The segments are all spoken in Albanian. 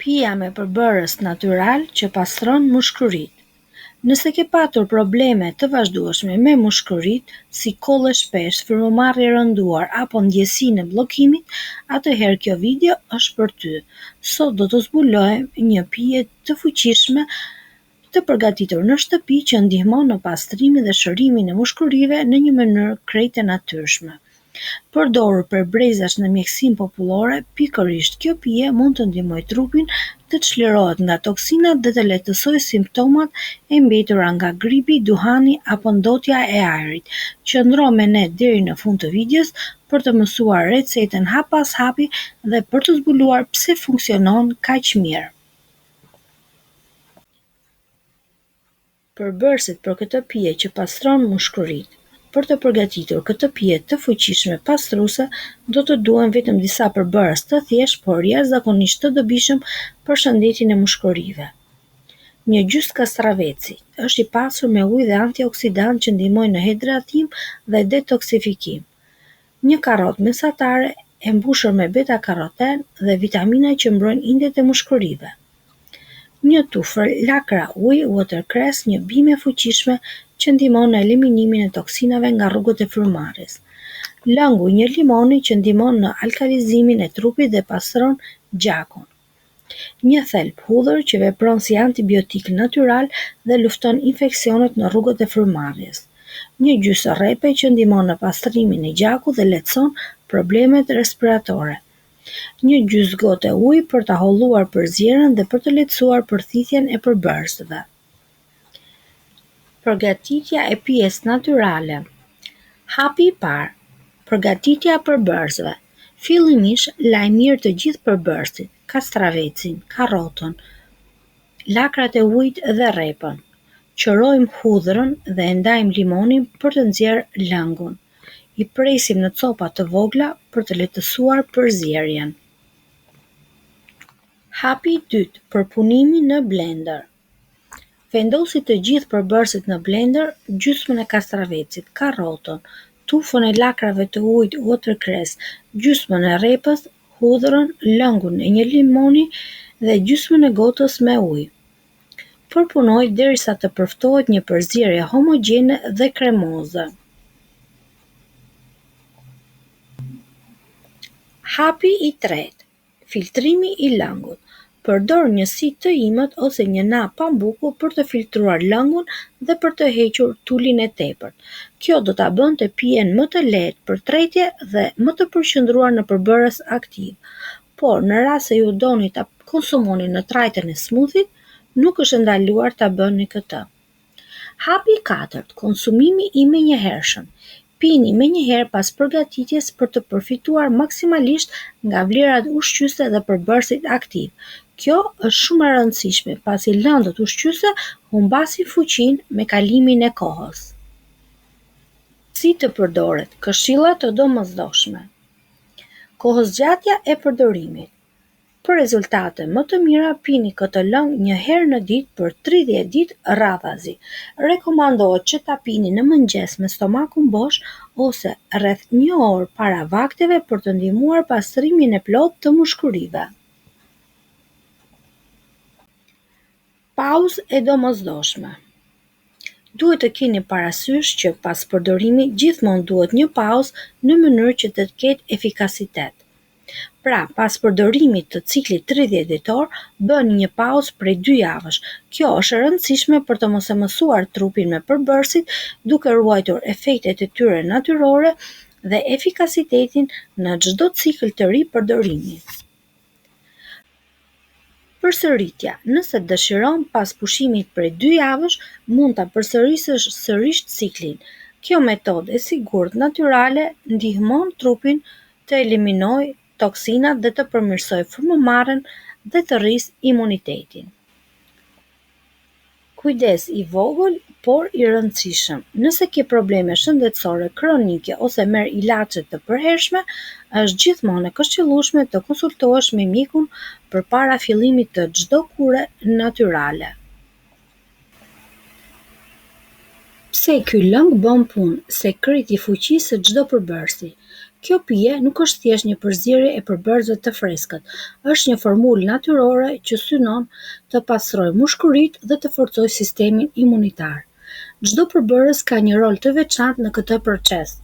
Pija me përbërës natyral që pastron mushkëritë. Nëse ke patur probleme të vazhdueshme me mushkëritë, si kolle shpesh, frymëmarrje rënduar apo ndjesinë e bllokimit, atëherë kjo video është për ty. Sot do të zbulojmë një pije të fuqishme të përgatitur në shtëpi që ndihmon në pastrimin dhe shërimin e mushkërive në një mënyrë krejt e natyrshme. Përdorur për brezësh në mjekësinë popullore, pikërisht kjo pije mund të ndihmojë trupin të çlirohet nga toksinat dhe të lehtësojë simptomat e mbetura nga gripi, duhani apo ndotja e ajrit. Qëndro me ne deri në fund të videos për të mësuar recetën hap pas hapi dhe për të zbuluar pse funksionon kaq mirë. Përbërësit për këtë pije që pastron mushkëritë. Për të përgatitur këtë pije të fuqishme pastruese, do të duhen vetëm disa përbërës të thjeshtë, por jashtëzakonisht të dobishëm për shëndetin e mushkërive. Një gjys kastraveci është i pasur me ujë dhe antioksidant që ndihmojnë në hidratim dhe detoksifikim. Një karrotë mesatare e mbushur me beta karoten dhe vitamina që mbrojnë indet e mushkërive. Një tufër lakra ujë watercress, një bime e fuqishme që ndihmon në eliminimin e toksinave nga rrugët e frymarrjes. Lëngu i një limoni që ndihmon në alkalizimin e trupit dhe pastron gjakun. Një thelb hudhër që vepron si antibiotik natyral dhe lufton infeksionet në rrugët e frymarrjes. Një gjys rrepe që ndihmon në pastrimin e gjakut dhe lehtëson problemet respiratore. Një gjys gote ujë për ta holluar përzierjen dhe për të lehtësuar përthithjen e përbërësve. Përgatitja e pijes natyrale. Hapi i parë. Përgatitja e përbërësve. Fillimisht laj mirë të gjithë përbërësit, kastravecin, karrotën, lakrat e ujit dhe rrepën. Qërojmë hudhrën dhe e ndajmë limonin për të nxjerrë lëngun. I presim në copa të vogla për të lehtësuar përzierjen. Hapi i dytë, përpunimi në blender. Vendosi të gjithë përbërësit në blender, gjysmën e kastravecit, karrotën, tufën e lakrave të ujit watercress, gjysmën e rrepës, hudhrën, lëngun e një limoni dhe gjysmën e gotës me ujë. Përpunoj derisa të përftohet një përzierje homogjene dhe kremoze. Hapi i tretë, filtrimi i lëngut. Përdor një si të imët ose një nap pambuku për të filtruar lëngun dhe për të hequr tulin e tepërt. Kjo do ta bënte pijen më të lehtë për tretje dhe më të përqendruar në përbërës aktiv. Por në rast se ju doni ta konsumoni në trajtën e smoothit, nuk është ndaluar ta bëni këtë. Hapi i katërt, konsumimi i menjëhershëm. Pini menjëherë pas përgatitjes për të përfituar maksimalisht nga vlerat ushqyese dhe përbërësit aktiv. Kjo është shumë e rëndësishme pasi lëndët ushqyese humbasin fuqinë me kalimin e kohës. Si të përdoret? Këshilla të domosdoshme. Kohëzgjatja e përdorimit. Për rezultate më të mira pini këtë lëng një herë në ditë për 30 ditë radhazi. Rekomandohet që ta pini në mëngjes me stomakun bosh ose rreth 1 orë para vakteve për të ndihmuar pastrimin e plotë të mushkërive. Pauzë e domosdoshme. Duhet të keni parasysh që pas përdorimit gjithmonë duhet një pauzë në mënyrë që të ketë efikasitet. Pra, pas përdorimit të ciklit 30 ditor, bëni një pauzë prej 2 javësh. Kjo është e rëndësishme për të mos e mësuar trupin me përbërësit, duke ruajtur efektet e tyre natyrore dhe efikasitetin në çdo cikël të ri përdorimi. Përsëritja. Nëse dëshiron pas pushimit prej 2 javësh, mund ta përsërisësh sërish ciklin. Kjo metodë e sigurt natyrale ndihmon trupin të eliminojë toksinat dhe të përmirësojë frymëmarrjen dhe të rrisë imunitetin. Kujdes i vogël, por i rëndësishëm. Nëse ke probleme shëndetësore kronike ose merr ilaçe të përhershme, është gjithmonë e këshillueshme të konsultohesh me mjekun përpara fillimit të çdo kure natyrale. Pse ky lëng bën punë? Sekreti i fuqisë së çdo përbërësi. Kjo pije nuk është thjesht një përzierje e përbërësve të freskët, është një formulë natyrore që synon të pastrojë mushkuritë dhe të forcojë sistemin imunitar. Çdo përbërës ka një rol të veçantë në këtë proces.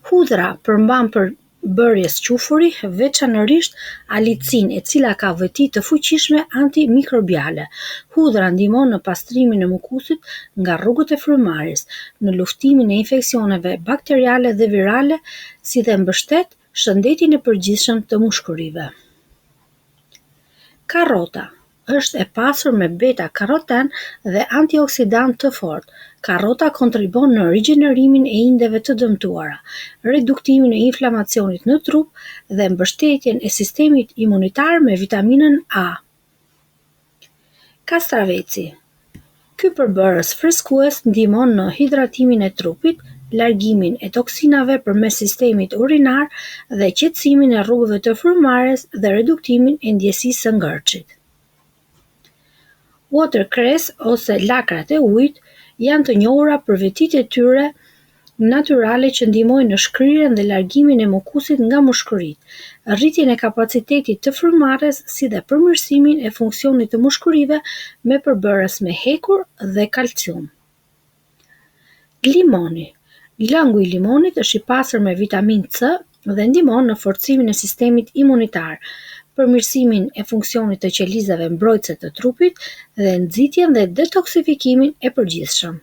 Hudhra përmban përbërjes qufuri, veçanërisht alicin, e cila ka veti të fuqishme antimikrobiale. Hudhra ndihmon në pastrimin e mukusit nga rrugët e frymarrjes, në luftimin e infeksioneve bakteriale dhe virale, si dhe mbështet shëndetin e përgjithshëm të mushkurive. Karrota është e pasur me beta-karoten dhe antioksidant të fortë. Karrota kontribon në rigjenerimin e indeve të dëmtuara, reduktimin e inflamacionit në trup dhe mbështetjen e sistemit imunitar me vitaminën A. Kastraveci. Ky përbërës freskues ndihmon në hidratimin e trupit, largimin e toksinave përmes sistemit urinar dhe qetësimin e rrugëve të frymarrjes dhe reduktimin e ndjesisë së ngërçit. Watercress ose lakrat e ujit janë të njohura për vetitë e tyre natyrale që ndihmojnë në shkrirjen dhe largimin e mukusit nga mushkuritë, rritjen e kapacitetit të frymarrjes si dhe përmirësimin e funksionit të mushkurive me përbërës me hekur dhe kalcium. Limoni. Lëngu i limonit është i pasur me vitaminë C dhe ndihmon në forcimin e sistemit imunitar, përmirësimin e funksionit të qelizave mbrojtëse të trupit dhe nxitjen dhe detoksifikimin e përgjithshëm.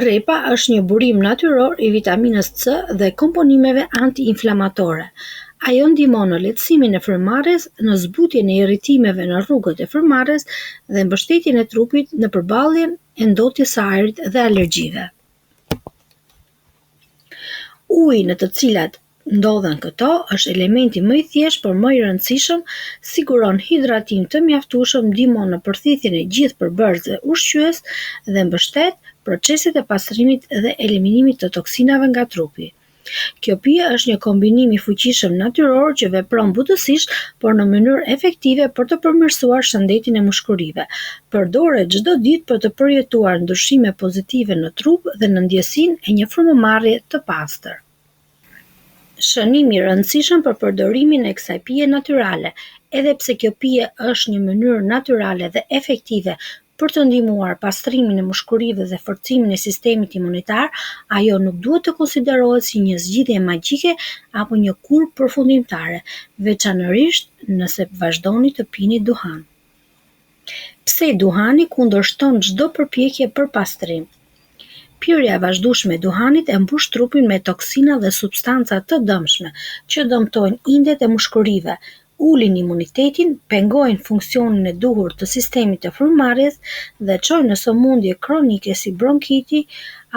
Rrepa është një burim natyror i vitaminës C dhe komponimeve anti-inflamatore. Ajo ndihmon në lehtësimin e frymarrjes, në zbutjen e irritimeve në rrugët e frymarrjes dhe mbështetjen e trupit në përballjen e ndotjes së ajrit dhe alergjive. Uji në të cilat ndodhen këto është elementi më i thjeshtë por më i rëndësishëm, siguron hidratim të mjaftueshëm, ndihmon në përthithjen e gjithë përbërësve ushqyes dhe mbështet proceset e pastrimit dhe eliminimit të toksinave nga trupi. Kjo pije është një kombinim i fuqishëm natyror që vepron butësisht, por në mënyrë efektive për të përmirësuar shëndetin e mushkurive. Përdoret çdo ditë për të përjetuar ndryshime pozitive në trup dhe në ndjesinë e një frymëmarrje të pastër. Shënim i rëndësishëm për përdorimin e kësaj pije natyrale. Edhe pse kjo pije është një mënyrë natyrale dhe efektive për të ndihmuar pastrimin e mushkurive dhe forcimin e sistemit imunitar, ajo nuk duhet të konsiderohet si një zgjidhje magjike apo një kur përfundimtare, veçanërisht nëse vazhdoni të pini duhan. Pse duhani kundërshton çdo përpjekje për pastrim? Pirja e vazhdueshme e duhanit e mbush trupin me toksina dhe substanca të dëmshme që dëmtojnë indet e mushkurive, ulin imunitetin, pengojnë funksionin e duhur të sistemit të frymarrjes dhe çojnë në sëmundje kronike si bronkiti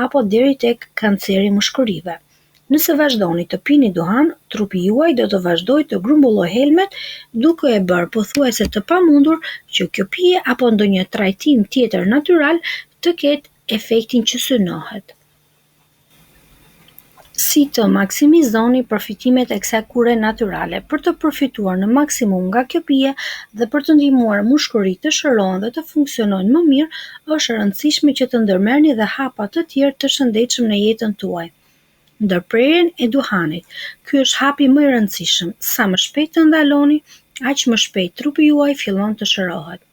apo deri tek kanceri i mushkurive. Nëse vazhdoni të pini duhan, trupi juaj do të vazhdojë të grumbullojë helmet, duke e bërë pothuajse të pamundur që kjo pije apo ndonjë trajtim tjetër natyral të ketë efektin që synohet. Si të maksimizoni përfitimet e kësaj kure natyrale për të përfituar në maksimum nga kjo pije dhe për të ndihmuar mushkuritë të shërohen dhe të funksionojnë më mirë, është e rëndësishme që të ndërmerrni dhe hapa të tjerë të shëndetshëm në jetën tuaj. Ndërprerjen e duhanit. Ky është hapi më i rëndësishëm. Sa më shpejt të ndaloni, aq më shpejt trupi juaj fillon të shërohet.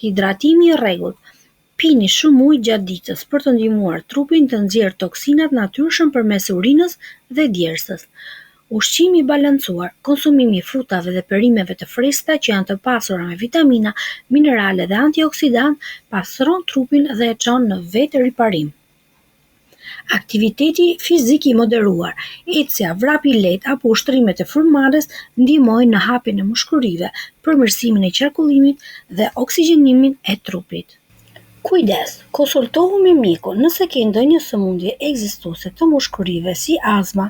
Hidratimi i rregullt. Pini shumë ujë gjatë ditës për të ndihmuar trupin të nxjerrë toksinat natyrshëm përmes urinës dhe djersës. Ushqimi i balancuar, konsumimi i frutave dhe perimeve të freskëta që janë të pasura me vitamina, minerale dhe antioksidant, pastron trupin dhe e çon në vetë riparim. Aktiviteti fizik i moderuar, ecja, vrapi i lehtë apo ushtrimet e frymarrjes ndihmojnë në hapjen e mushkurive, përmirësimin e qarkullimit dhe oksigjenimin e trupit. Kujdes, konsultohu me mjekun nëse ke ndonjë sëmundje ekzistuese të mushkurive si astma,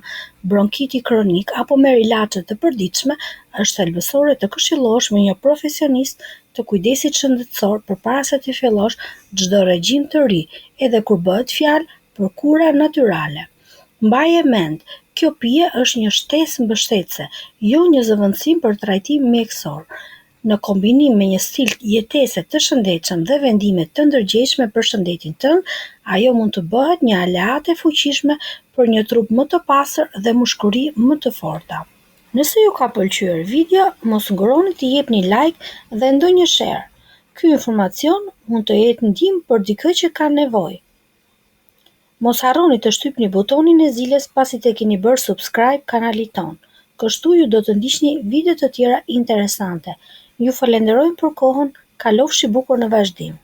bronkiti kronik apo merr ilaçe të përditshme, është thelbësore të këshillohesh me një profesionist të kujdesit shëndetësor përpara se të fillosh çdo regjim të ri, edhe kur bëhet fjalë për kura natyrale. Mbaje mend, kjo pije është një shtesë mbështetëse, jo një zëvendësim për trajtim mjekësor. Në kombinim me një stil jetese të shëndetshëm dhe vendime të ndërgjegjshme për shëndetin tënd, ajo mund të bëhet një aleate e fuqishme për një trup më të pastër dhe mushkëri më të forta. Nëse ju ka pëlqyer video, mos nguroni të jepni like dhe ndonjë share. Ky informacion mund të jetë ndihmë për dikë që ka nevojë. Mos harroni të shtypni butonin e zilës pasi të keni bërë subscribe kanalit ton. Kështu ju do të ndiqni video të tjera interesante. Ju falenderojmë për kohën, kalofshi bukur në vazhdim.